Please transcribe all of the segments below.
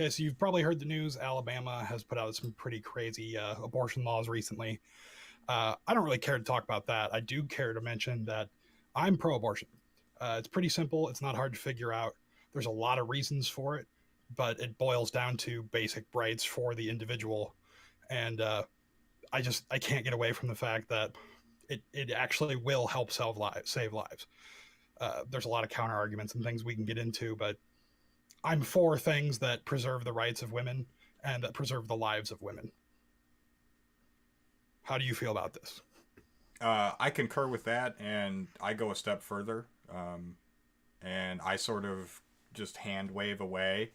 Okay, so you've probably heard the news. Alabama has put out some pretty crazy abortion laws recently. I don't really care to talk about that. I do care to mention that I'm pro abortion. It's pretty simple, it's not hard to figure out. There's a lot of reasons for it, but it boils down to basic rights for the individual. And I can't get away from the fact that it actually will help save lives. There's a lot of counter arguments and things we can get into, but I'm for things that preserve the rights of women and that preserve the lives of women. How do you feel about this? I concur with that, and I go a step further. And I sort of just hand wave away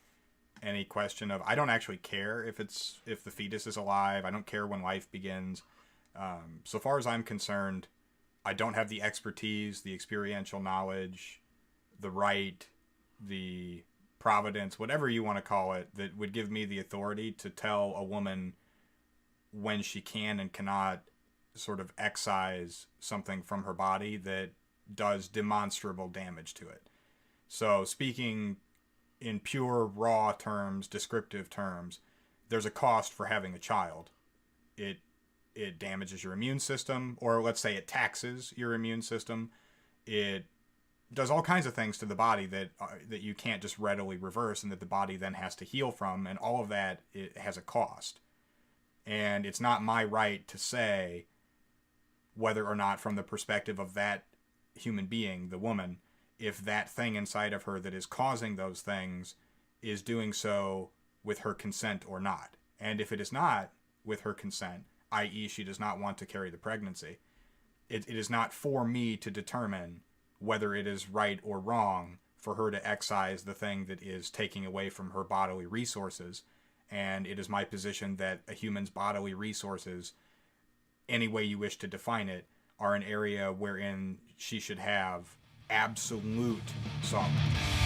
any question of I don't actually care if the fetus is alive. I don't care when life begins. So far as I'm concerned, I don't have the expertise, the experiential knowledge, the right, the providence, whatever you want to call it, that would give me the authority to tell a woman when she can and cannot sort of excise something from her body that does demonstrable damage to it. So, speaking in pure, raw terms, descriptive terms, there's a cost for having a child. It it damages your immune system, or let's say it taxes your immune system. It does all kinds of things to the body that you can't just readily reverse, and that the body then has to heal from, and all of that it has a cost. And it's not my right to say whether or not, from the perspective of that human being, the woman, if that thing inside of her that is causing those things is doing so with her consent or not. And if it is not with her consent, i.e., she does not want to carry the pregnancy, it is not for me to determine whether it is right or wrong for her to excise the thing that is taking away from her bodily resources. And it is my position that a human's bodily resources, any way you wish to define it, are an area wherein she should have absolute sovereignty.